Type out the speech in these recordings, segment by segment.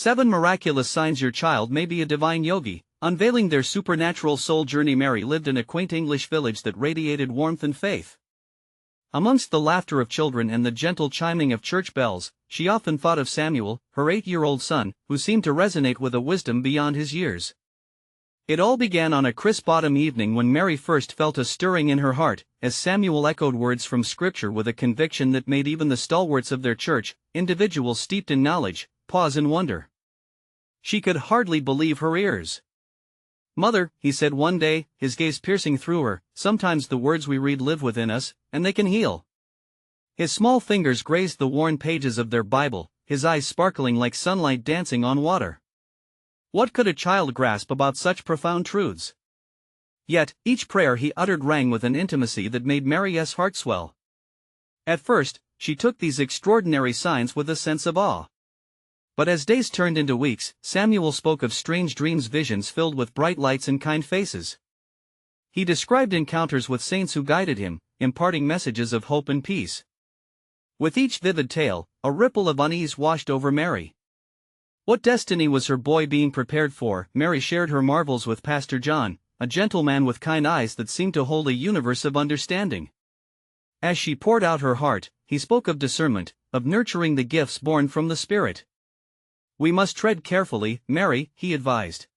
7 Miraculous Signs Your Child May Be a Divine Yogi. Unveiling their supernatural soul journey, Mary lived in a quaint English village that radiated warmth and faith. Amongst the laughter of children and the gentle chiming of church bells, she often thought of Samuel, her 8-year-old son, who seemed to resonate with a wisdom beyond his years. It all began on a crisp autumn evening when Mary first felt a stirring in her heart, as Samuel echoed words from Scripture with a conviction that made even the stalwarts of their church, individuals steeped in knowledge, pause in wonder. She could hardly believe her ears. "Mother," he said one day, his gaze piercing through her, "sometimes the words we read live within us, and they can heal." His small fingers grazed the worn pages of their Bible, his eyes sparkling like sunlight dancing on water. What could a child grasp about such profound truths? Yet, each prayer he uttered rang with an intimacy that made Mary's heart swell. At first, she took these extraordinary signs with a sense of awe. But as days turned into weeks, Samuel spoke of strange dreams, visions filled with bright lights and kind faces. He described encounters with saints who guided him, imparting messages of hope and peace. With each vivid tale, a ripple of unease washed over Mary. What destiny was her boy being prepared for? Mary shared her marvels with Pastor John, a gentleman with kind eyes that seemed to hold a universe of understanding. As she poured out her heart, he spoke of discernment, of nurturing the gifts born from the Spirit. "We must tread carefully, Mary," he advised.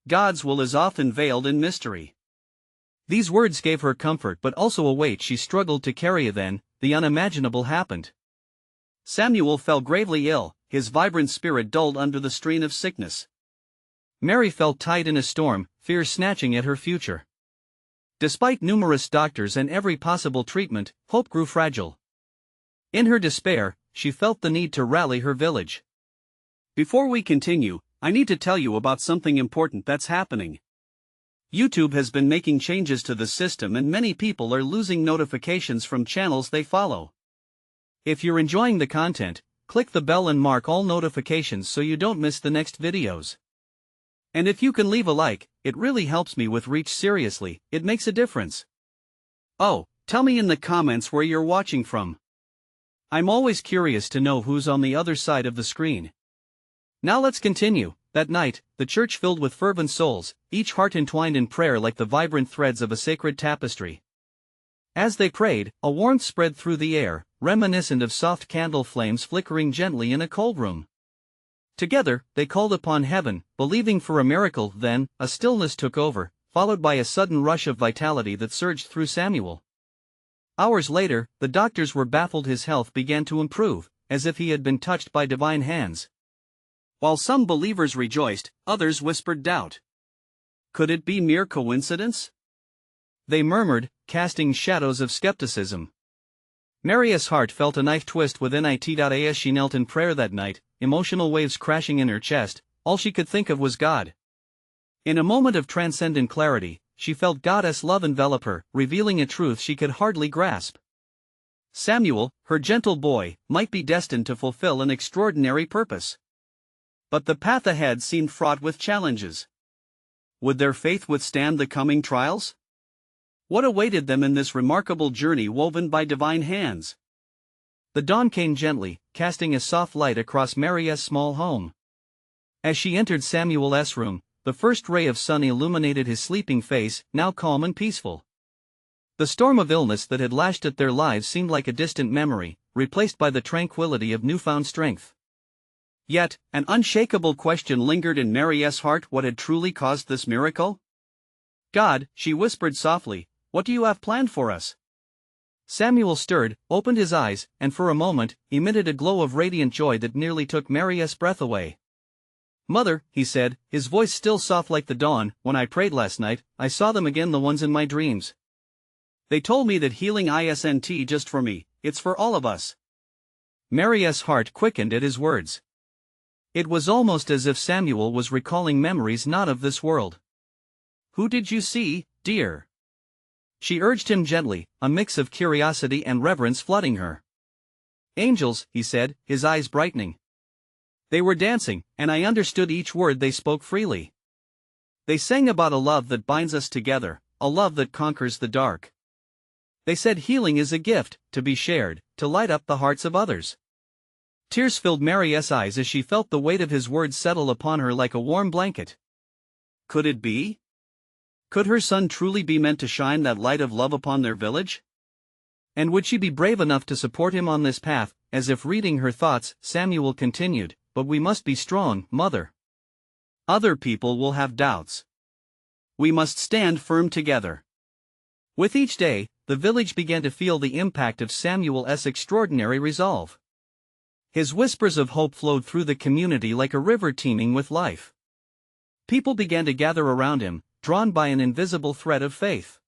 "God's will is often veiled in mystery." These words gave her comfort but also a weight she struggled to carry. Then, the unimaginable happened. Samuel fell gravely ill, his vibrant spirit dulled under the strain of sickness. Mary felt tied in a storm, fears snatching at her future. Despite numerous doctors and every possible treatment, hope grew fragile. In her despair, she felt the need to rally her village. Before we continue, I need to tell you about something important that's happening. YouTube has been making changes to the system and many people are losing notifications from channels they follow. If you're enjoying the content, click the bell and mark all notifications so you don't miss the next videos. And if you can leave a like, it really helps me with reach. Seriously, it makes a difference. Oh, tell me in the comments where you're watching from. I'm always curious to know who's on the other side of the screen. Now let's continue. That night, the church filled with fervent souls, each heart entwined in prayer like the vibrant threads of a sacred tapestry. As they prayed, a warmth spread through the air, reminiscent of soft candle flames flickering gently in a cold room. Together, they called upon heaven, believing for a miracle. Then, a stillness took over, followed by a sudden rush of vitality that surged through Samuel. Hours later, the doctors were baffled. His health began to improve, as if he had been touched by divine hands. While some believers rejoiced, others whispered doubt. Could it be mere coincidence? They murmured, casting shadows of skepticism. Mary's heart felt a knife twist within it. As she knelt in prayer that night, emotional waves crashing in her chest, all she could think of was God. In a moment of transcendent clarity, she felt God's love envelop her, revealing a truth she could hardly grasp. Samuel, her gentle boy, might be destined to fulfill an extraordinary purpose. But the path ahead seemed fraught with challenges. Would their faith withstand the coming trials? What awaited them in this remarkable journey woven by divine hands? The dawn came gently, casting a soft light across Mary's small home. As she entered Samuel's room, the first ray of sun illuminated his sleeping face, now calm and peaceful. The storm of illness that had lashed at their lives seemed like a distant memory, replaced by the tranquility of newfound strength. Yet, an unshakable question lingered in Mary's heart: what had truly caused this miracle? "God," she whispered softly, "what do you have planned for us?" Samuel stirred, opened his eyes, and for a moment, emitted a glow of radiant joy that nearly took Mary's breath away. "Mother," he said, his voice still soft like the dawn, "when I prayed last night, I saw them again, the ones in my dreams. They told me that healing isn't just for me, it's for all of us." Mary's heart quickened at his words. It was almost as if Samuel was recalling memories not of this world. "Who did you see, dear?" she urged him gently, a mix of curiosity and reverence flooding her. "Angels," he said, his eyes brightening. "They were dancing, and I understood each word they spoke freely. They sang about a love that binds us together, a love that conquers the dark. They said healing is a gift, to be shared, to light up the hearts of others." Tears filled Mary's eyes as she felt the weight of his words settle upon her like a warm blanket. Could it be? Could her son truly be meant to shine that light of love upon their village? And would she be brave enough to support him on this path? As if reading her thoughts, Samuel continued, "But we must be strong, mother. Other people will have doubts. We must stand firm together." With each day, the village began to feel the impact of Samuel's extraordinary resolve. His whispers of hope flowed through the community like a river teeming with life. People began to gather around him, drawn by an invisible thread of faith.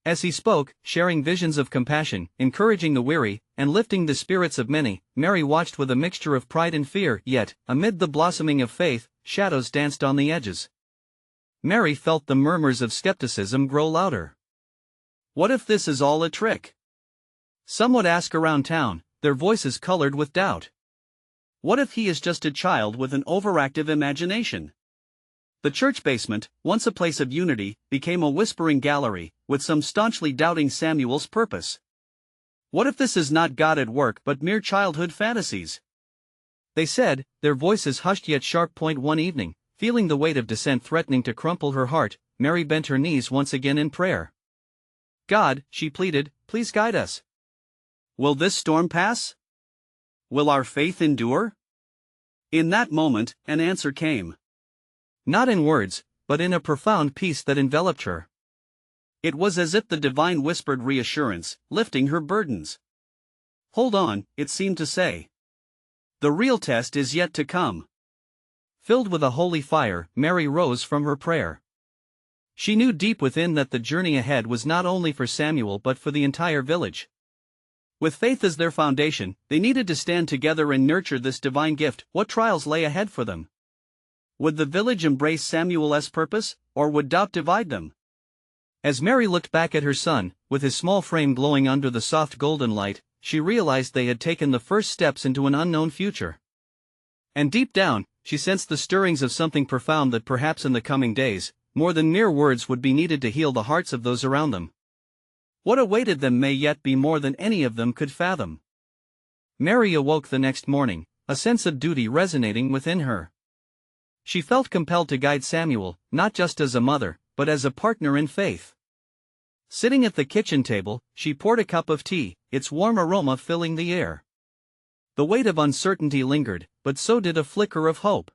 As he spoke, sharing visions of compassion, encouraging the weary, and lifting the spirits of many, Mary watched with a mixture of pride and fear. Yet, amid the blossoming of faith, shadows danced on the edges. Mary felt the murmurs of skepticism grow louder. What if this is all a trick? Some would ask around town, their voices colored with doubt. What if he is just a child with an overactive imagination? The church basement, once a place of unity, became a whispering gallery, with some staunchly doubting Samuel's purpose. What if this is not God at work but mere childhood fantasies? They said, their voices hushed yet sharp. One evening, feeling the weight of dissent threatening to crumple her heart, Mary bent her knees once again in prayer. God, she pleaded, please guide us. Will this storm pass? Will our faith endure? In that moment, an answer came. Not in words, but in a profound peace that enveloped her. It was as if the divine whispered reassurance, lifting her burdens. Hold on, it seemed to say. The real test is yet to come. Filled with a holy fire, Mary rose from her prayer. She knew deep within that the journey ahead was not only for Samuel but for the entire village. With faith as their foundation, they needed to stand together and nurture this divine gift. What trials lay ahead for them? Would the village embrace Samuel's purpose, or would doubt divide them? As Mary looked back at her son, with his small frame glowing under the soft golden light, she realized they had taken the first steps into an unknown future. And deep down, she sensed the stirrings of something profound that perhaps in the coming days, more than mere words would be needed to heal the hearts of those around them. What awaited them may yet be more than any of them could fathom. Mary awoke the next morning, a sense of duty resonating within her. She felt compelled to guide Samuel, not just as a mother, but as a partner in faith. Sitting at the kitchen table, she poured a cup of tea, its warm aroma filling the air. The weight of uncertainty lingered, but so did a flicker of hope.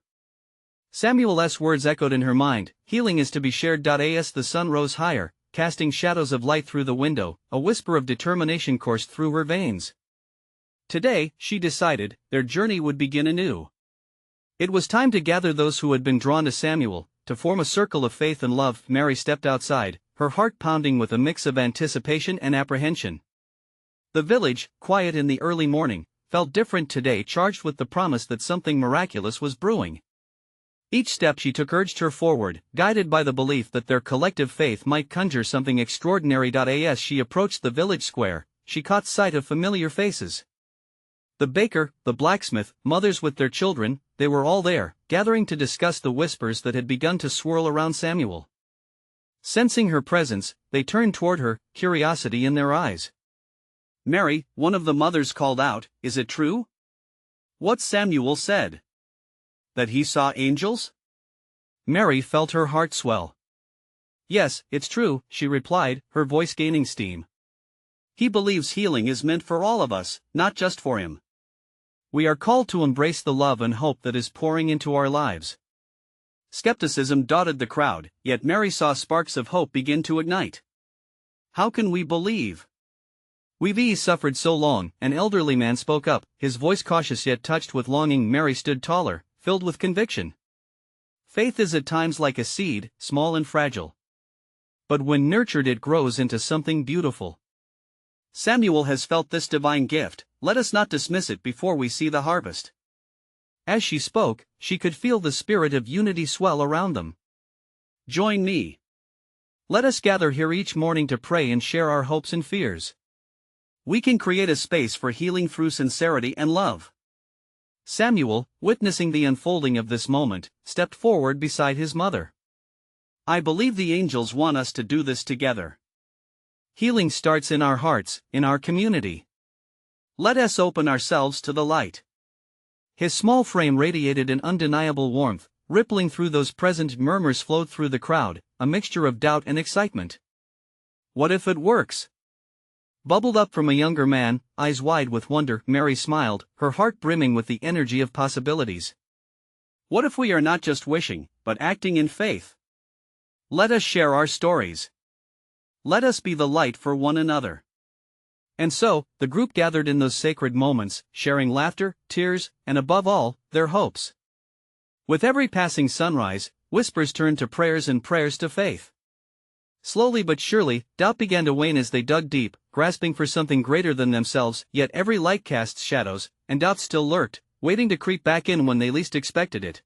Samuel's words echoed in her mind, healing is to be shared. As the sun rose higher, casting shadows of light through the window, a whisper of determination coursed through her veins. Today, she decided, their journey would begin anew. It was time to gather those who had been drawn to Samuel, to form a circle of faith and love. Mary stepped outside, her heart pounding with a mix of anticipation and apprehension. The village, quiet in the early morning, felt different today, charged with the promise that something miraculous was brewing. Each step she took urged her forward, guided by the belief that their collective faith might conjure something extraordinary. As she approached the village square, she caught sight of familiar faces. The baker, the blacksmith, mothers with their children, they were all there, gathering to discuss the whispers that had begun to swirl around Samuel. Sensing her presence, they turned toward her, curiosity in their eyes. Mary, one of the mothers called out, "Is it true? What Samuel said? That he saw angels?" Mary felt her heart swell. "Yes, it's true," she replied, her voice gaining steam. "He believes healing is meant for all of us, not just for him. We are called to embrace the love and hope that is pouring into our lives." Skepticism dotted the crowd, yet Mary saw sparks of hope begin to ignite. "How can we believe? We've suffered so long," an elderly man spoke up, his voice cautious yet touched with longing. Mary stood taller, filled with conviction. Faith is at times like a seed, small and fragile. But when nurtured it grows into something beautiful. Samuel has felt this divine gift, let us not dismiss it before we see the harvest. As she spoke, she could feel the spirit of unity swell around them. "Join me. Let us gather here each morning to pray and share our hopes and fears. We can create a space for healing through sincerity and love." Samuel, witnessing the unfolding of this moment, stepped forward beside his mother. "I believe the angels want us to do this together. Healing starts in our hearts, in our community. Let us open ourselves to the light. His small frame radiated an undeniable warmth, rippling through those present. Murmurs flowed through the crowd, a mixture of doubt and excitement. What if it works? Bubbled up from a younger man, eyes wide with wonder. Mary smiled, her heart brimming with the energy of possibilities. What if we are not just wishing, but acting in faith? Let us share our stories. Let us be the light for one another. And so, the group gathered in those sacred moments, sharing laughter, tears, and above all, their hopes. With every passing sunrise, whispers turned to prayers and prayers to faith. Slowly but surely, doubt began to wane as they dug deep, grasping for something greater than themselves. Yet every light casts shadows, and doubt still lurked, waiting to creep back in when they least expected it.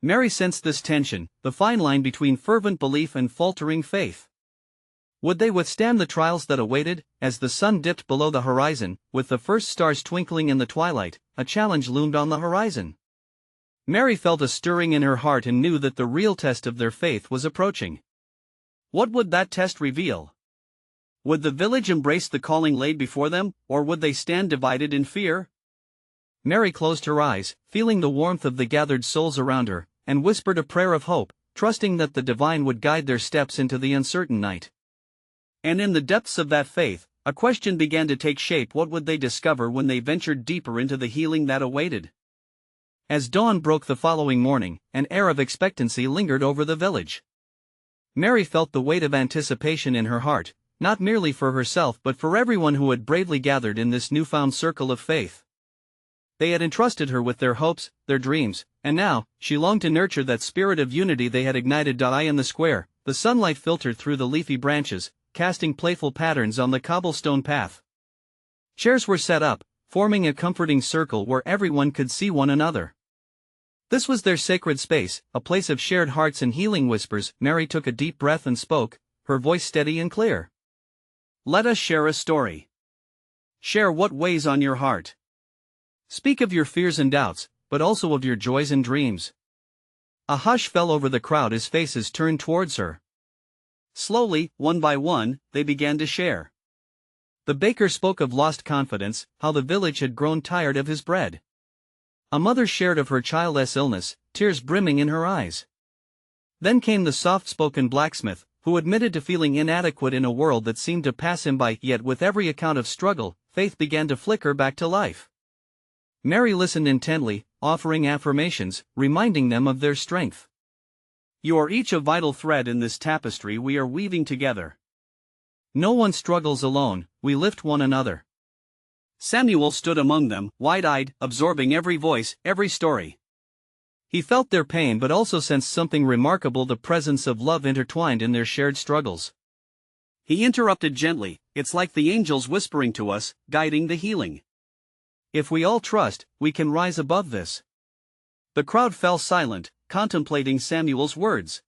Mary sensed this tension, the fine line between fervent belief and faltering faith. Would they withstand the trials that awaited? As the sun dipped below the horizon, with the first stars twinkling in the twilight, a challenge loomed on the horizon. Mary felt a stirring in her heart and knew that the real test of their faith was approaching. What would that test reveal? Would the village embrace the calling laid before them, or would they stand divided in fear? Mary closed her eyes, feeling the warmth of the gathered souls around her, and whispered a prayer of hope, trusting that the divine would guide their steps into the uncertain night. And in the depths of that faith, a question began to take shape. What would they discover when they ventured deeper into the healing that awaited? As dawn broke the following morning, an air of expectancy lingered over the village. Mary felt the weight of anticipation in her heart, not merely for herself but for everyone who had bravely gathered in this newfound circle of faith. They had entrusted her with their hopes, their dreams, and now, she longed to nurture that spirit of unity they had ignited. In the square, the sunlight filtered through the leafy branches, casting playful patterns on the cobblestone path. Chairs were set up, forming a comforting circle where everyone could see one another. This was their sacred space, a place of shared hearts and healing whispers. Mary took a deep breath and spoke, her voice steady and clear. Let us share a story. Share what weighs on your heart. Speak of your fears and doubts, but also of your joys and dreams. A hush fell over the crowd as faces turned towards her. Slowly, one by one, they began to share. The baker spoke of lost confidence, how the village had grown tired of his bread. A mother shared of her child's illness, tears brimming in her eyes. Then came the soft-spoken blacksmith, who admitted to feeling inadequate in a world that seemed to pass him by. Yet with every account of struggle, faith began to flicker back to life. Mary listened intently, offering affirmations, reminding them of their strength. You are each a vital thread in this tapestry we are weaving together. No one struggles alone, we lift one another. Samuel stood among them, wide-eyed, absorbing every voice, every story. He felt their pain but also sensed something remarkable, the presence of love intertwined in their shared struggles. He interrupted gently, it's like the angels whispering to us, guiding the healing. If we all trust, we can rise above this. The crowd fell silent, contemplating Samuel's words.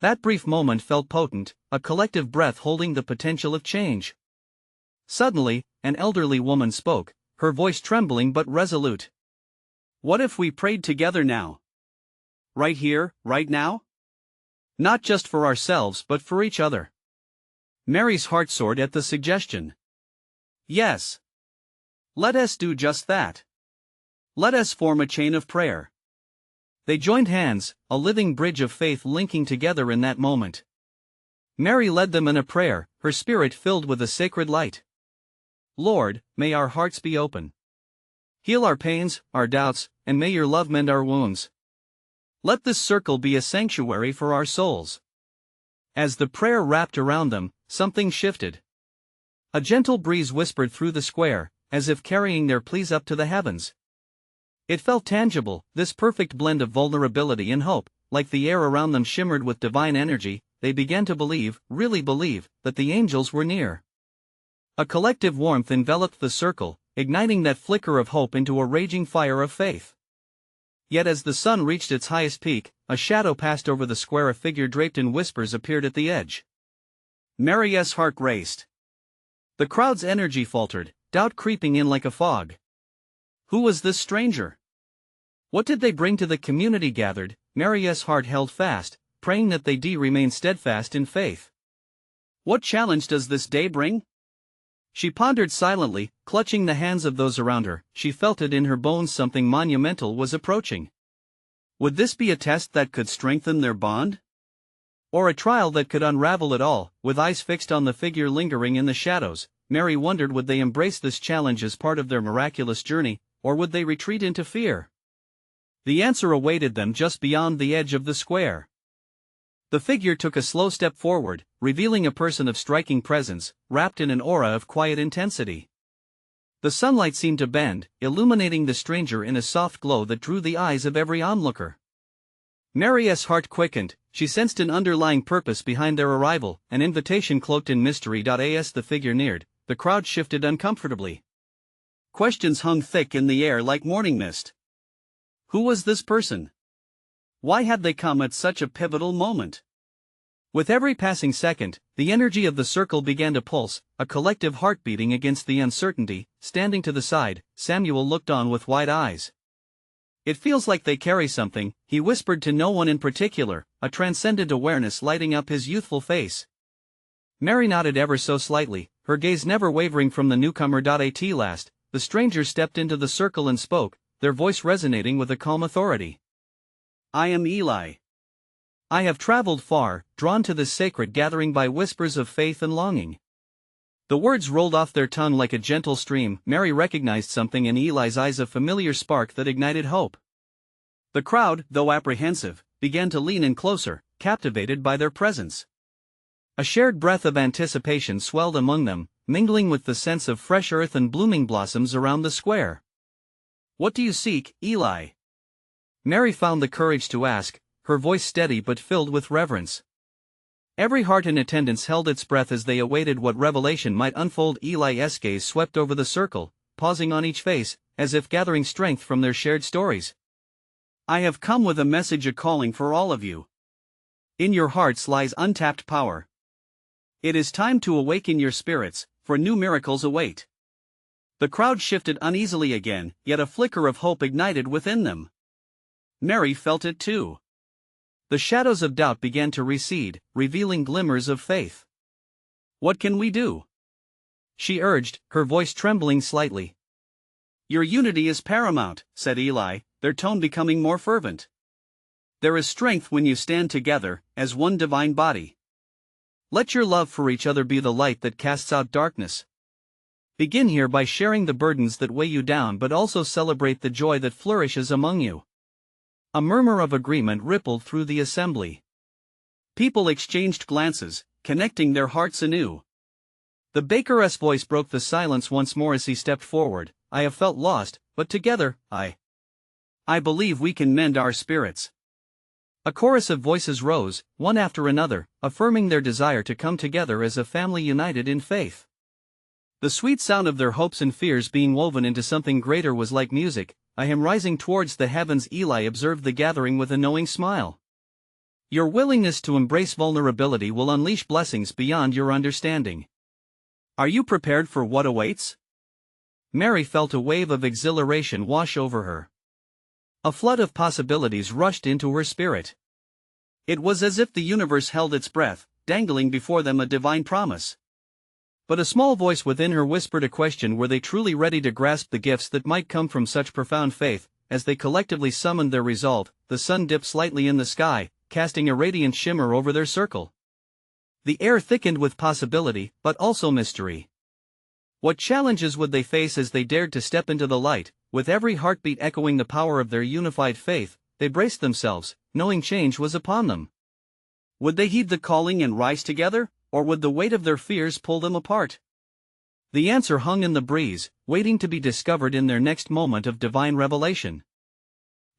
That brief moment felt potent, a collective breath holding the potential of change. Suddenly, an elderly woman spoke, her voice trembling but resolute. What if we prayed together now? Right here, right now? Not just for ourselves but for each other. Mary's heart soared at the suggestion. Yes. Let us do just that. Let us form a chain of prayer. They joined hands, a living bridge of faith linking together in that moment. Mary led them in a prayer, her spirit filled with a sacred light. Lord, may our hearts be open. Heal our pains, our doubts, and may your love mend our wounds. Let this circle be a sanctuary for our souls. As the prayer wrapped around them, something shifted. A gentle breeze whispered through the square, as if carrying their pleas up to the heavens. It felt tangible, this perfect blend of vulnerability and hope. Like the air around them shimmered with divine energy, they began to believe, really believe, that the angels were near. A collective warmth enveloped the circle, igniting that flicker of hope into a raging fire of faith. Yet as the sun reached its highest peak, a shadow passed over the square. A figure draped in whispers appeared at the edge. Mary's heart raced. The crowd's energy faltered, doubt creeping in like a fog. Who was this stranger? What did they bring to the community gathered? Mary's heart held fast, praying that they remain steadfast in faith. What challenge does this day bring? She pondered silently, clutching the hands of those around her. She felt it in her bones something monumental was approaching. Would this be a test that could strengthen their bond? Or a trial that could unravel it all? With eyes fixed on the figure lingering in the shadows, Mary wondered, would they embrace this challenge as part of their miraculous journey, or would they retreat into fear? The answer awaited them just beyond the edge of the square. The figure took a slow step forward, revealing a person of striking presence, wrapped in an aura of quiet intensity. The sunlight seemed to bend, illuminating the stranger in a soft glow that drew the eyes of every onlooker. Mary's heart quickened. She sensed an underlying purpose behind their arrival, an invitation cloaked in mystery. As the figure neared, the crowd shifted uncomfortably. Questions hung thick in the air like morning mist. Who was this person? Why had they come at such a pivotal moment? With every passing second, the energy of the circle began to pulse, a collective heart beating against the uncertainty. Standing to the side, Samuel looked on with wide eyes. It feels like they carry something, he whispered to no one in particular, a transcendent awareness lighting up his youthful face. Mary nodded ever so slightly, her gaze never wavering from the newcomer. At last, the stranger stepped into the circle and spoke, their voice resonating with a calm authority. I am Eli. I have traveled far, drawn to this sacred gathering by whispers of faith and longing. The words rolled off their tongue like a gentle stream. Mary recognized something in Eli's eyes, a familiar spark that ignited hope. The crowd, though apprehensive, began to lean in closer, captivated by their presence. A shared breath of anticipation swelled among them, mingling with the sense of fresh earth and blooming blossoms around the square. What do you seek, Eli? Mary found the courage to ask, her voice steady but filled with reverence. Every heart in attendance held its breath as they awaited what revelation might unfold. Eli's gaze swept over the circle, pausing on each face, as if gathering strength from their shared stories. I have come with a message, a calling for all of you. In your hearts lies untapped power. It is time to awaken your spirits, for new miracles await. The crowd shifted uneasily again, yet a flicker of hope ignited within them. Mary felt it too. The shadows of doubt began to recede, revealing glimmers of faith. What can we do? She urged, her voice trembling slightly. Your unity is paramount, said Eli, their tone becoming more fervent. There is strength when you stand together, as one divine body. Let your love for each other be the light that casts out darkness. Begin here by sharing the burdens that weigh you down, but also celebrate the joy that flourishes among you. A murmur of agreement rippled through the assembly. People exchanged glances, connecting their hearts anew. The baker's voice broke the silence once more as he stepped forward. I have felt lost, but together, I believe we can mend our spirits. A chorus of voices rose, one after another, affirming their desire to come together as a family united in faith. The sweet sound of their hopes and fears being woven into something greater was like music. I am rising towards the heavens. Eli observed the gathering with a knowing smile. Your willingness to embrace vulnerability will unleash blessings beyond your understanding. Are you prepared for what awaits? Mary felt a wave of exhilaration wash over her. A flood of possibilities rushed into her spirit. It was as if the universe held its breath, dangling before them a divine promise. But a small voice within her whispered a question: were they truly ready to grasp the gifts that might come from such profound faith? As they collectively summoned their resolve, the sun dipped slightly in the sky, casting a radiant shimmer over their circle. The air thickened with possibility, but also mystery. What challenges would they face as they dared to step into the light? With every heartbeat echoing the power of their unified faith, they braced themselves, knowing change was upon them. Would they heed the calling and rise together? Or would the weight of their fears pull them apart? The answer hung in the breeze, waiting to be discovered in their next moment of divine revelation.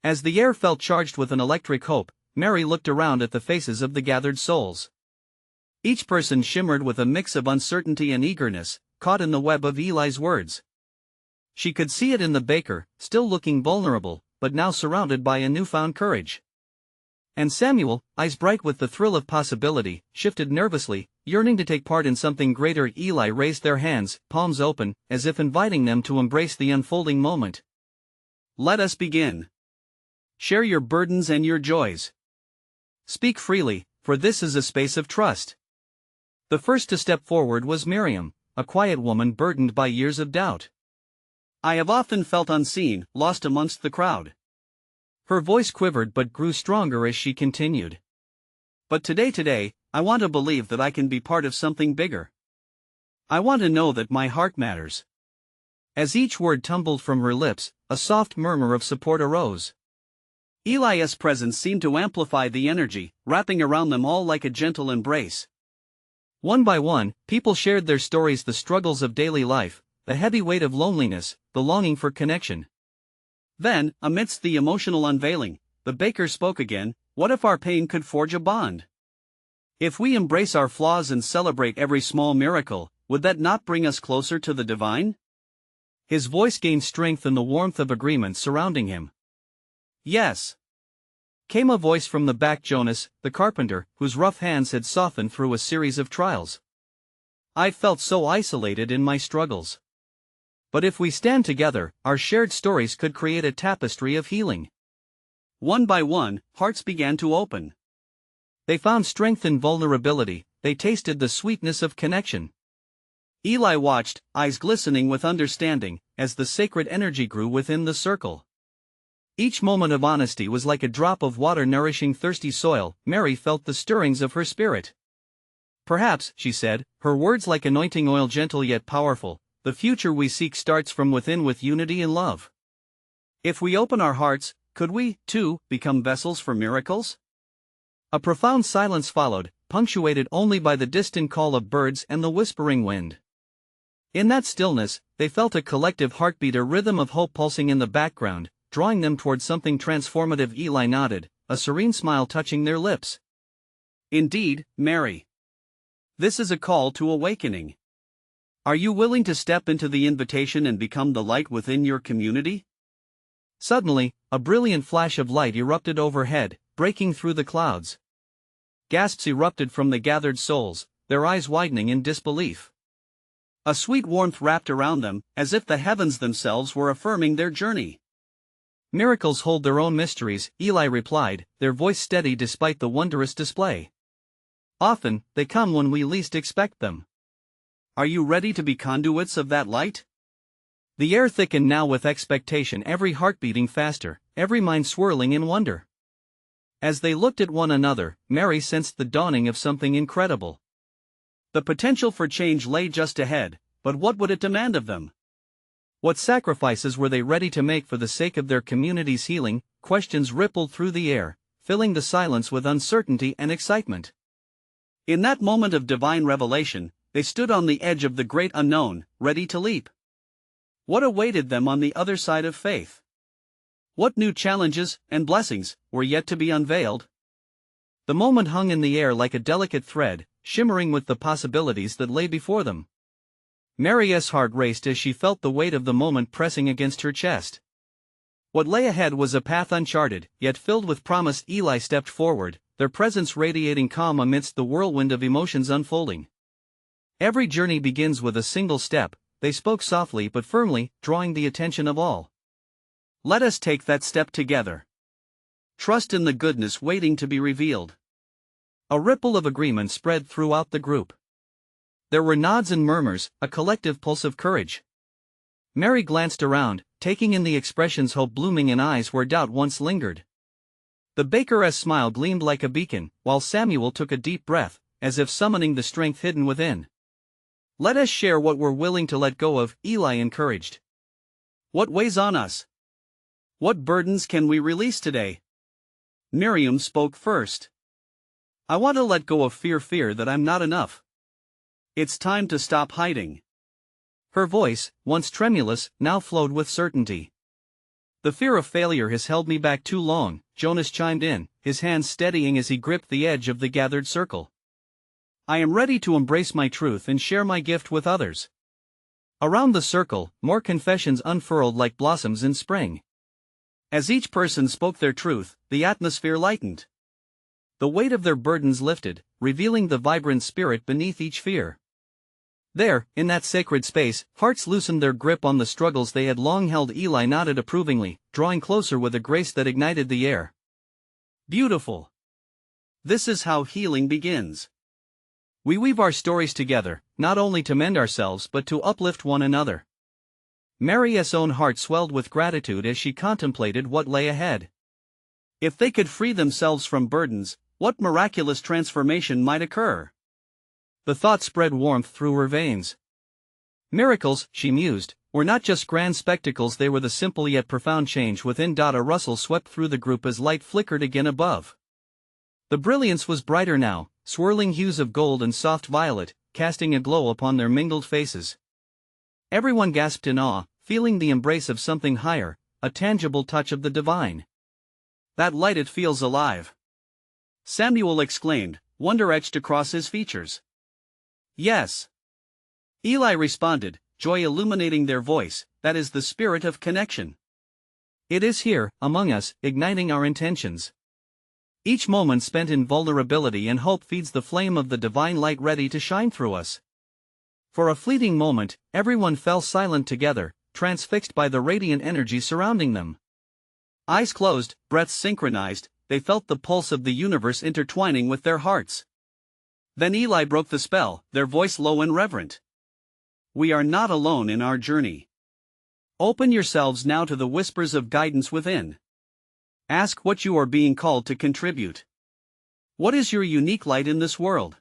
As the air felt charged with an electric hope, Mary looked around at the faces of the gathered souls. Each person shimmered with a mix of uncertainty and eagerness, caught in the web of Eli's words. She could see it in the baker, still looking vulnerable, but now surrounded by a newfound courage. And Samuel, eyes bright with the thrill of possibility, shifted nervously, yearning to take part in something greater. Eli raised their hands, palms open, as if inviting them to embrace the unfolding moment. Let us begin. Share your burdens and your joys. Speak freely, for this is a space of trust. The first to step forward was Miriam, a quiet woman burdened by years of doubt. I have often felt unseen, lost amongst the crowd. Her voice quivered but grew stronger as she continued. But today, I want to believe that I can be part of something bigger. I want to know that my heart matters. As each word tumbled from her lips, a soft murmur of support arose. Eli's presence seemed to amplify the energy, wrapping around them all like a gentle embrace. One by one, people shared their stories, the struggles of daily life, the heavy weight of loneliness, the longing for connection. Then, amidst the emotional unveiling, the baker spoke again. What if our pain could forge a bond? If we embrace our flaws and celebrate every small miracle, would that not bring us closer to the divine? His voice gained strength in the warmth of agreement surrounding him. Yes, came a voice from the back. Jonas, the carpenter, whose rough hands had softened through a series of trials. I felt so isolated in my struggles. But if we stand together, our shared stories could create a tapestry of healing. One by one, hearts began to open. They found strength in vulnerability, they tasted the sweetness of connection. Eli watched, eyes glistening with understanding, as the sacred energy grew within the circle. Each moment of honesty was like a drop of water nourishing thirsty soil. Mary felt the stirrings of her spirit. Perhaps, she said, her words like anointing oil, gentle yet powerful, the future we seek starts from within with unity and love. If we open our hearts, could we, too, become vessels for miracles? A profound silence followed, punctuated only by the distant call of birds and the whispering wind. In that stillness, they felt a collective heartbeat, a rhythm of hope pulsing in the background, drawing them toward something transformative. Eli nodded, a serene smile touching their lips. Indeed, Mary. This is a call to awakening. Are you willing to step into the invitation and become the light within your community? Suddenly, a brilliant flash of light erupted overhead, breaking through the clouds. Gasps erupted from the gathered souls, their eyes widening in disbelief. A sweet warmth wrapped around them, as if the heavens themselves were affirming their journey. Miracles hold their own mysteries, Eli replied, their voice steady despite the wondrous display. Often, they come when we least expect them. Are you ready to be conduits of that light? The air thickened now with expectation, every heart beating faster, every mind swirling in wonder. As they looked at one another, Mary sensed the dawning of something incredible. The potential for change lay just ahead, but what would it demand of them? What sacrifices were they ready to make for the sake of their community's healing? Questions rippled through the air, filling the silence with uncertainty and excitement. In that moment of divine revelation, they stood on the edge of the great unknown, ready to leap. What awaited them on the other side of faith? What new challenges and blessings were yet to be unveiled? The moment hung in the air like a delicate thread, shimmering with the possibilities that lay before them. Mary's heart raced as she felt the weight of the moment pressing against her chest. What lay ahead was a path uncharted, yet filled with promise. Eli stepped forward, their presence radiating calm amidst the whirlwind of emotions unfolding. Every journey begins with a single step, they spoke softly but firmly, drawing the attention of all. Let us take that step together. Trust in the goodness waiting to be revealed. A ripple of agreement spread throughout the group. There were nods and murmurs, a collective pulse of courage. Mary glanced around, taking in the expressions, hope blooming in eyes where doubt once lingered. The baker's smile gleamed like a beacon, while Samuel took a deep breath, as if summoning the strength hidden within. Let us share what we're willing to let go of, Eli encouraged. What weighs on us? What burdens can we release today? Miriam spoke first. I want to let go of fear that I'm not enough. It's time to stop hiding. Her voice, once tremulous, now flowed with certainty. The fear of failure has held me back too long, Jonas chimed in, his hands steadying as he gripped the edge of the gathered circle. I am ready to embrace my truth and share my gift with others. Around the circle, more confessions unfurled like blossoms in spring. As each person spoke their truth, the atmosphere lightened. The weight of their burdens lifted, revealing the vibrant spirit beneath each fear. There, in that sacred space, hearts loosened their grip on the struggles they had long held. Eli nodded approvingly, drawing closer with a grace that ignited the air. Beautiful. This is how healing begins. We weave our stories together, not only to mend ourselves but to uplift one another. Mary's own heart swelled with gratitude as she contemplated what lay ahead. If they could free themselves from burdens, what miraculous transformation might occur? The thought spread warmth through her veins. Miracles, she mused, were not just grand spectacles, they were the simple yet profound change within. A rustle swept through the group as light flickered again above. The brilliance was brighter now, swirling hues of gold and soft violet, casting a glow upon their mingled faces. Everyone gasped in awe, feeling the embrace of something higher, a tangible touch of the divine. That light, it feels alive. Samuel exclaimed, wonder etched across his features. Yes. Eli responded, joy illuminating their voice, that is the spirit of connection. It is here, among us, igniting our intentions. Each moment spent in vulnerability and hope feeds the flame of the divine light ready to shine through us. For a fleeting moment, everyone fell silent together, transfixed by the radiant energy surrounding them. Eyes closed, breaths synchronized, they felt the pulse of the universe intertwining with their hearts. Then Eli broke the spell, their voice low and reverent. We are not alone in our journey. Open yourselves now to the whispers of guidance within. Ask what you are being called to contribute. What is your unique light in this world?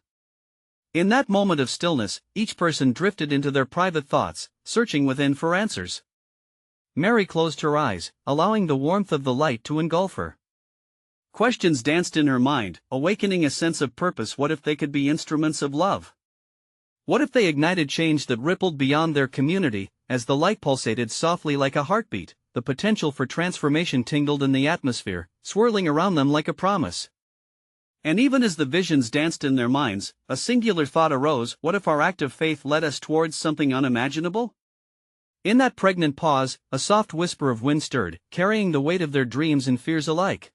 In that moment of stillness, each person drifted into their private thoughts, searching within for answers. Mary closed her eyes, allowing the warmth of the light to engulf her. Questions danced in her mind, awakening a sense of purpose. What if they could be instruments of love? What if they ignited change that rippled beyond their community? As the light pulsated softly like a heartbeat, the potential for transformation tingled in the atmosphere, swirling around them like a promise. And even as the visions danced in their minds, a singular thought arose: what if our act of faith led us towards something unimaginable? In that pregnant pause, a soft whisper of wind stirred, carrying the weight of their dreams and fears alike.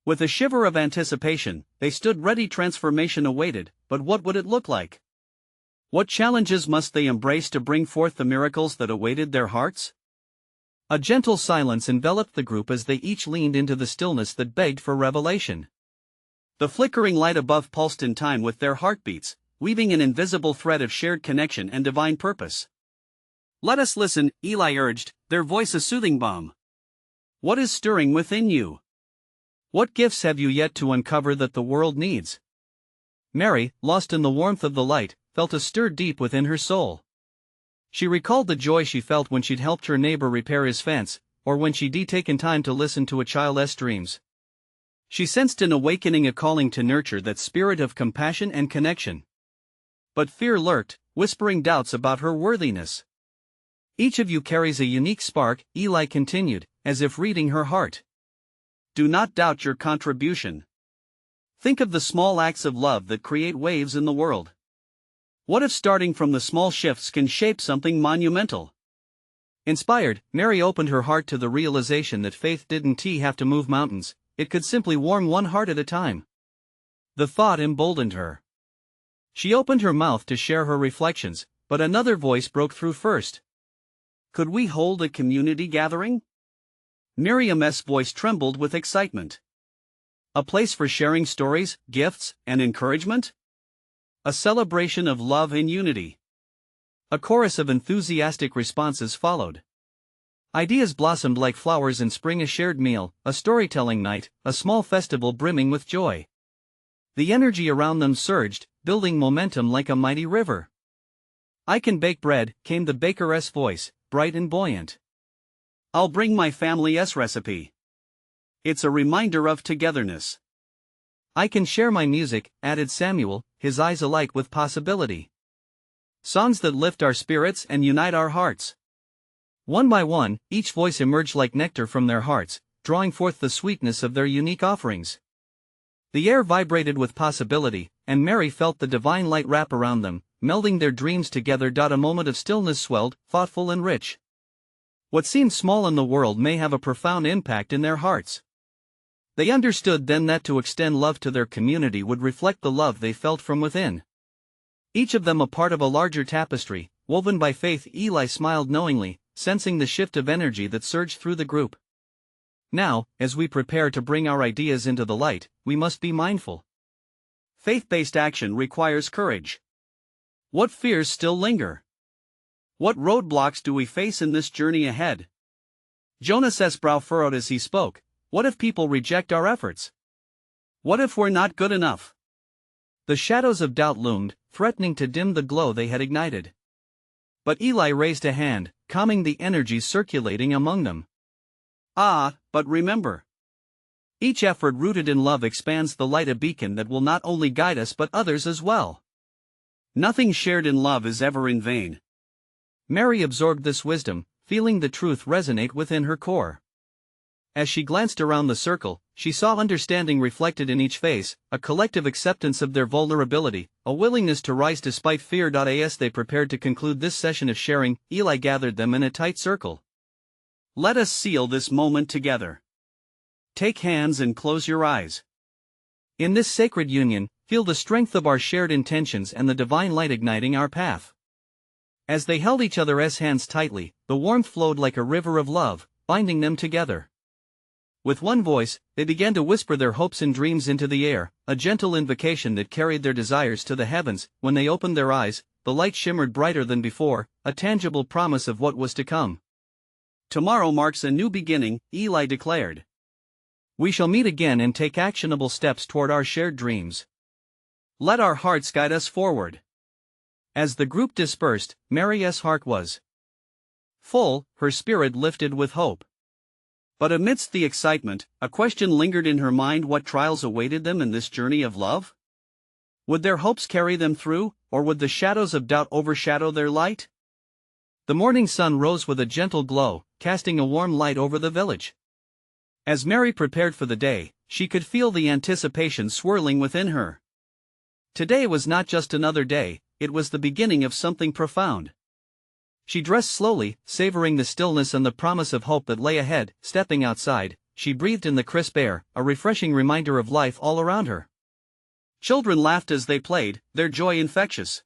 With a shiver of anticipation, they stood ready. Transformation awaited, but what would it look like? What challenges must they embrace to bring forth the miracles that awaited their hearts? A gentle silence enveloped the group as they each leaned into the stillness that begged for revelation. The flickering light above pulsed in time with their heartbeats, weaving an invisible thread of shared connection and divine purpose. Let us listen, Eli urged, their voice a soothing balm. What is stirring within you? What gifts have you yet to uncover that the world needs? Mary, lost in the warmth of the light, felt a stir deep within her soul. She recalled the joy she felt when she'd helped her neighbor repair his fence, or when she'd taken time to listen to a child's dreams. She sensed an awakening, a calling to nurture that spirit of compassion and connection. But fear lurked, whispering doubts about her worthiness. Each of you carries a unique spark, Eli continued, as if reading her heart. Do not doubt your contribution. Think of the small acts of love that create waves in the world. What if starting from the small shifts can shape something monumental? Inspired, Mary opened her heart to the realization that faith didn't have to move mountains, it could simply warm one heart at a time. The thought emboldened her. She opened her mouth to share her reflections, but another voice broke through first. Could we hold a community gathering? Miriam's voice trembled with excitement. A place for sharing stories, gifts, and encouragement? A celebration of love and unity. A chorus of enthusiastic responses followed. Ideas blossomed like flowers in spring: a shared meal, a storytelling night, a small festival brimming with joy. The energy around them surged, building momentum like a mighty river. I can bake bread, came the baker's voice, bright and buoyant. I'll bring my family's recipe. It's a reminder of togetherness. I can share my music, added Samuel, his eyes alight with possibility. Songs that lift our spirits and unite our hearts. One by one, each voice emerged like nectar from their hearts, drawing forth the sweetness of their unique offerings. The air vibrated with possibility, and Mary felt the divine light wrap around them, melding their dreams together. A moment of stillness swelled, thoughtful and rich. What seemed small in the world may have a profound impact in their hearts. They understood then that to extend love to their community would reflect the love they felt from within. Each of them a part of a larger tapestry, woven by faith. Eli smiled knowingly, sensing the shift of energy that surged through the group. Now, as we prepare to bring our ideas into the light, we must be mindful. faith-based action requires courage. What fears still linger? What roadblocks do we face in this journey ahead? Jonas's brow furrowed as he spoke. What if people reject our efforts? What if we're not good enough? The shadows of doubt loomed, threatening to dim the glow they had ignited. But Eli raised a hand, calming the energies circulating among them. Ah, but remember. Each effort rooted in love expands the light, a beacon that will not only guide us but others as well. Nothing shared in love is ever in vain. Mary absorbed this wisdom, feeling the truth resonate within her core. As she glanced around the circle, she saw understanding reflected in each face, a collective acceptance of their vulnerability, a willingness to rise despite fear. As they prepared to conclude this session of sharing, Eli gathered them in a tight circle. Let us seal this moment together. Take hands and close your eyes. In this sacred union, feel the strength of our shared intentions and the divine light igniting our path. As they held each other's hands tightly, the warmth flowed like a river of love, binding them together. With one voice, they began to whisper their hopes and dreams into the air, a gentle invocation that carried their desires to the heavens. When they opened their eyes, the light shimmered brighter than before, a tangible promise of what was to come. Tomorrow marks a new beginning, Eli declared. We shall meet again and take actionable steps toward our shared dreams. Let our hearts guide us forward. As the group dispersed, Mary's heart was full, her spirit lifted with hope. But amidst the excitement, a question lingered in her mind: what trials awaited them in this journey of love? Would their hopes carry them through, or would the shadows of doubt overshadow their light? The morning sun rose with a gentle glow, casting a warm light over the village. As Mary prepared for the day, she could feel the anticipation swirling within her. Today was not just another day, it was the beginning of something profound. She dressed slowly, savoring the stillness and the promise of hope that lay ahead. Stepping outside, she breathed in the crisp air, a refreshing reminder of life all around her. Children laughed as they played, their joy infectious.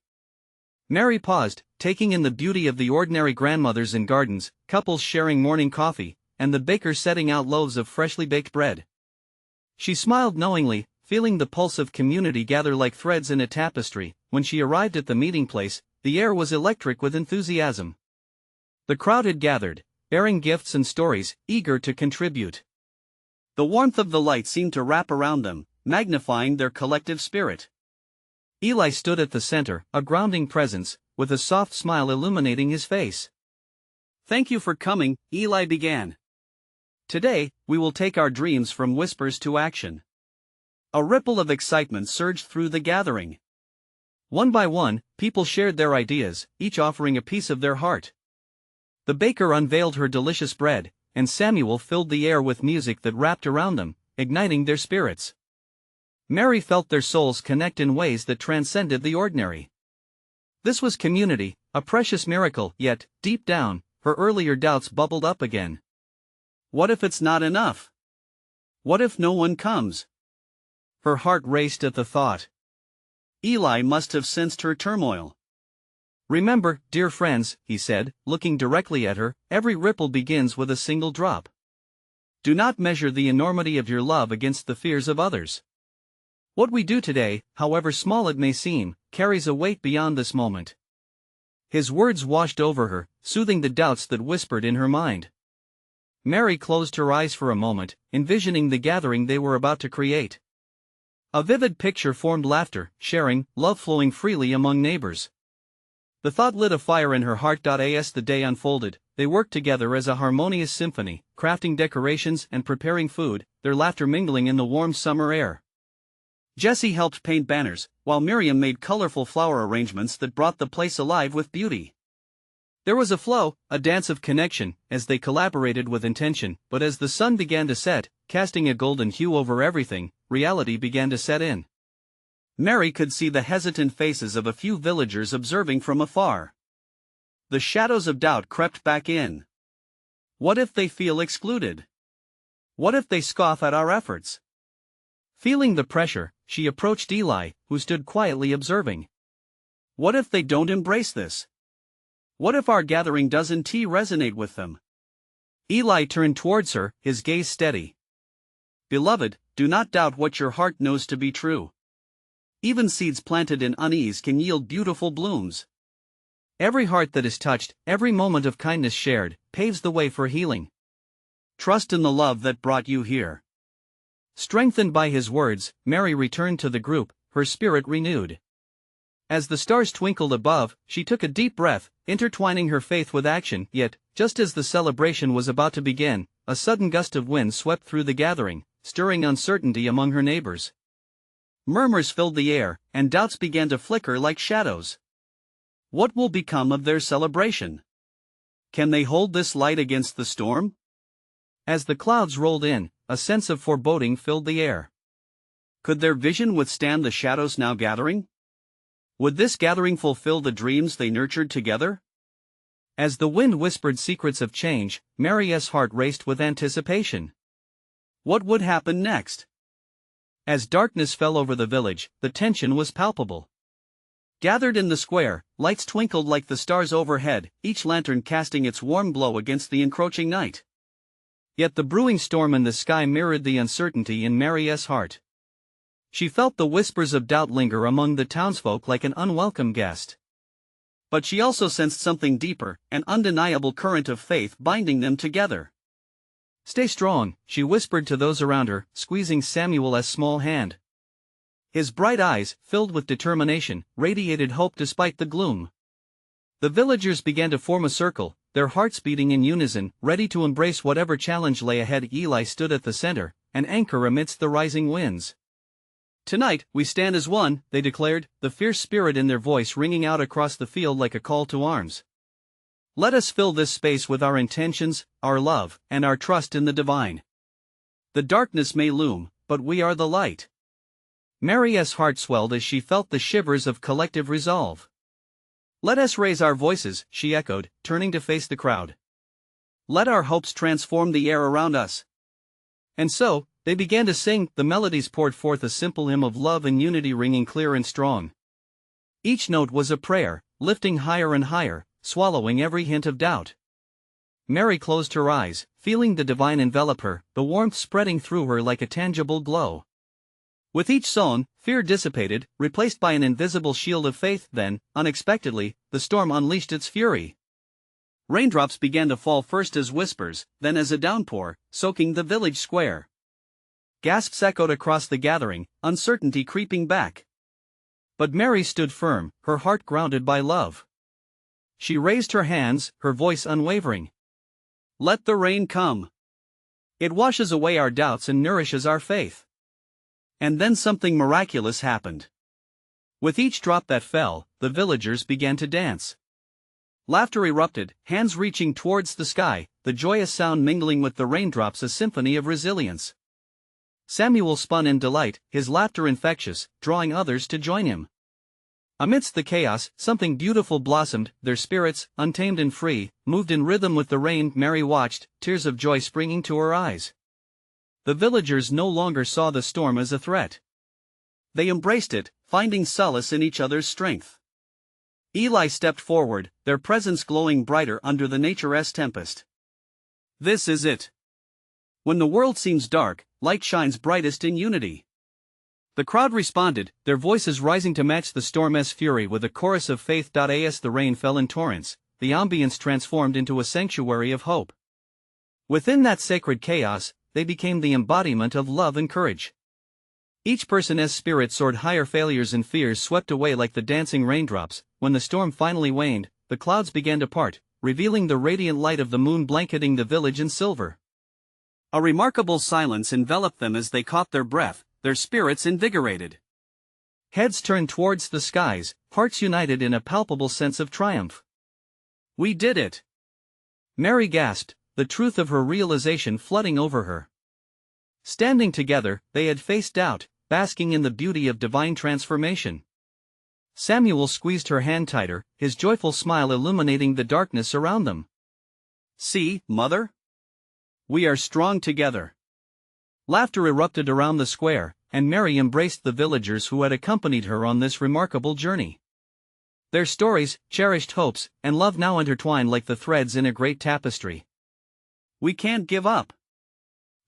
Mary paused, taking in the beauty of the ordinary: grandmothers in gardens, couples sharing morning coffee, and the bakers setting out loaves of freshly baked bread. She smiled knowingly, feeling the pulse of community gather like threads in a tapestry. When she arrived at the meeting place, the air was electric with enthusiasm. The crowd had gathered, bearing gifts and stories, eager to contribute. The warmth of the light seemed to wrap around them, magnifying their collective spirit. Eli stood at the center, a grounding presence, with a soft smile illuminating his face. Thank you for coming, Eli began. Today, we will take our dreams from whispers to action. A ripple of excitement surged through the gathering. One by one, people shared their ideas, each offering a piece of their heart. The baker unveiled her delicious bread, and Samuel filled the air with music that wrapped around them, igniting their spirits. Mary felt their souls connect in ways that transcended the ordinary. This was community, a precious miracle. Yet, deep down, her earlier doubts bubbled up again. What if it's not enough? What if no one comes? Her heart raced at the thought. Eli must have sensed her turmoil. Remember, dear friends, he said, looking directly at her, every ripple begins with a single drop. Do not measure the enormity of your love against the fears of others. What we do today, however small it may seem, carries a weight beyond this moment. His words washed over her, soothing the doubts that whispered in her mind. Mary closed her eyes for a moment, envisioning the gathering they were about to create. A vivid picture formed: laughter, sharing, love flowing freely among neighbors. The thought lit a fire in her heart. As the day unfolded, they worked together as a harmonious symphony, crafting decorations and preparing food, their laughter mingling in the warm summer air. Jessie helped paint banners, while Miriam made colorful flower arrangements that brought the place alive with beauty. There was a flow, a dance of connection, as they collaborated with intention. But as the sun began to set, casting a golden hue over everything, reality began to set in. Mary could see the hesitant faces of a few villagers observing from afar. The shadows of doubt crept back in. What if they feel excluded? What if they scoff at our efforts? Feeling the pressure, she approached Eli, who stood quietly observing. What if they don't embrace this? What if our gathering doesn't resonate with them? Eli turned towards her, his gaze steady. Beloved, do not doubt what your heart knows to be true. Even seeds planted in unease can yield beautiful blooms. Every heart that is touched, every moment of kindness shared, paves the way for healing. Trust in the love that brought you here. Strengthened by his words, Mary returned to the group, her spirit renewed. As the stars twinkled above, she took a deep breath, intertwining her faith with action. Yet, just as the celebration was about to begin, a sudden gust of wind swept through the gathering, stirring uncertainty among her neighbors. Murmurs filled the air, and doubts began to flicker like shadows. What will become of their celebration? Can they hold this light against the storm? As the clouds rolled in, a sense of foreboding filled the air. Could their vision withstand the shadows now gathering? Would this gathering fulfill the dreams they nurtured together? As the wind whispered secrets of change, Mary's heart raced with anticipation. What would happen next? As darkness fell over the village, the tension was palpable. Gathered in the square, lights twinkled like the stars overhead, each lantern casting its warm glow against the encroaching night. Yet the brewing storm in the sky mirrored the uncertainty in Mary's heart. She felt the whispers of doubt linger among the townsfolk like an unwelcome guest. But she also sensed something deeper, an undeniable current of faith binding them together. "Stay strong," she whispered to those around her, squeezing Samuel's small hand. His bright eyes, filled with determination, radiated hope despite the gloom. The villagers began to form a circle, their hearts beating in unison, ready to embrace whatever challenge lay ahead. Eli stood at the center, an anchor amidst the rising winds. "Tonight, we stand as one," they declared, the fierce spirit in their voice ringing out across the field like a call to arms. "Let us fill this space with our intentions, our love, and our trust in the divine. The darkness may loom, but we are the light." Mary's heart swelled as she felt the shivers of collective resolve. "Let us raise our voices," she echoed, turning to face the crowd. "Let our hopes transform the air around us." And so, they began to sing. The melodies poured forth a simple hymn of love and unity, ringing clear and strong. Each note was a prayer, lifting higher and higher, swallowing every hint of doubt. Mary closed her eyes, feeling the divine envelop her, the warmth spreading through her like a tangible glow. With each song, fear dissipated, replaced by an invisible shield of faith. Then, unexpectedly, the storm unleashed its fury. Raindrops began to fall, first as whispers, then as a downpour, soaking the village square. Gasps echoed across the gathering, uncertainty creeping back. But Mary stood firm, her heart grounded by love. She raised her hands, her voice unwavering. "Let the rain come. It washes away our doubts and nourishes our faith." And then something miraculous happened. With each drop that fell, the villagers began to dance. Laughter erupted, hands reaching towards the sky, the joyous sound mingling with the raindrops, a symphony of resilience. Samuel spun in delight, his laughter infectious, drawing others to join him. Amidst the chaos, something beautiful blossomed, their spirits, untamed and free, moved in rhythm with the rain. Mary watched, tears of joy springing to her eyes. The villagers no longer saw the storm as a threat. They embraced it, finding solace in each other's strength. Eli stepped forward, their presence glowing brighter under the nature's tempest. "This is it. When the world seems dark, light shines brightest in unity." The crowd responded, their voices rising to match the storm's fury with a chorus of faith. As the rain fell in torrents, the ambience transformed into a sanctuary of hope. Within that sacred chaos, they became the embodiment of love and courage. Each person's spirit soared higher, failures and fears swept away like the dancing raindrops. When the storm finally waned, the clouds began to part, revealing the radiant light of the moon blanketing the village in silver. A remarkable silence enveloped them as they caught their breath, their spirits invigorated. Heads turned towards the skies, hearts united in a palpable sense of triumph. "We did it!" Mary gasped, the truth of her realization flooding over her. Standing together, they had faced doubt, basking in the beauty of divine transformation. Samuel squeezed her hand tighter, his joyful smile illuminating the darkness around them. "See, Mother? We are strong together." Laughter erupted around the square, and Mary embraced the villagers who had accompanied her on this remarkable journey. Their stories, cherished hopes, and love now intertwined like the threads in a great tapestry. "We can't give up,"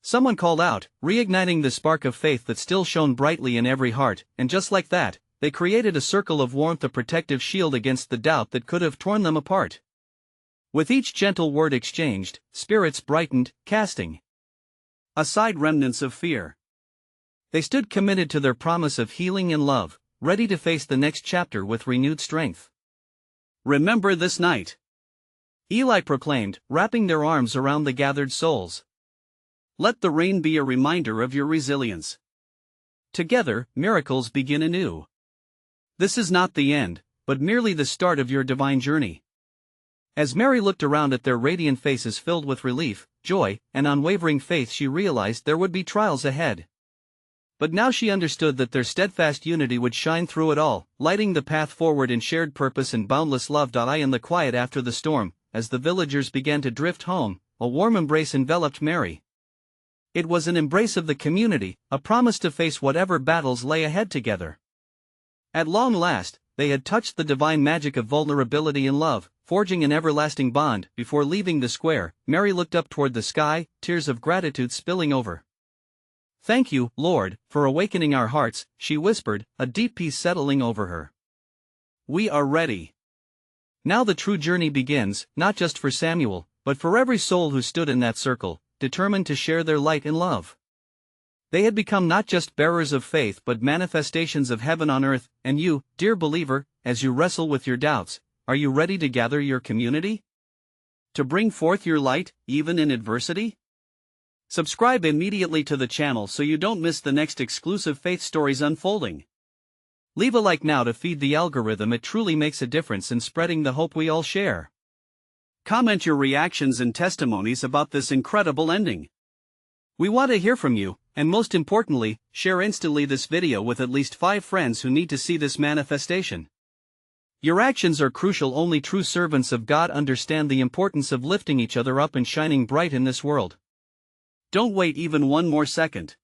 someone called out, reigniting the spark of faith that still shone brightly in every heart. And just like that, they created a circle of warmth, a protective shield against the doubt that could have torn them apart. With each gentle word exchanged, spirits brightened, casting aside remnants of fear. They stood committed to their promise of healing and love, ready to face the next chapter with renewed strength. "Remember this night," Eli proclaimed, wrapping their arms around the gathered souls. "Let the rain be a reminder of your resilience. Together, miracles begin anew. This is not the end, but merely the start of your divine journey." As Mary looked around at their radiant faces filled with relief, joy, and unwavering faith, she realized there would be trials ahead. But now she understood that their steadfast unity would shine through it all, lighting the path forward in shared purpose and boundless love. In the quiet after the storm, as the villagers began to drift home, a warm embrace enveloped Mary. It was an embrace of the community, a promise to face whatever battles lay ahead together. At long last, they had touched the divine magic of vulnerability and love, forging an everlasting bond. Before leaving the square, Mary looked up toward the sky, tears of gratitude spilling over. "Thank you, Lord, for awakening our hearts," she whispered, a deep peace settling over her. "We are ready. Now the true journey begins, not just for Samuel, but for every soul who stood in that circle, determined to share their light and love." They had become not just bearers of faith but manifestations of heaven on earth. And you, dear believer, as you wrestle with your doubts, are you ready to gather your community? To bring forth your light, even in adversity? Subscribe immediately to the channel so you don't miss the next exclusive faith stories unfolding. Leave a like now to feed the algorithm. It truly makes a difference in spreading the hope we all share. Comment your reactions and testimonies about this incredible ending. We want to hear from you, and most importantly, share instantly this video with at least 5 friends who need to see this manifestation. Your actions are crucial. Only true servants of God understand the importance of lifting each other up and shining bright in this world. Don't wait even one more second.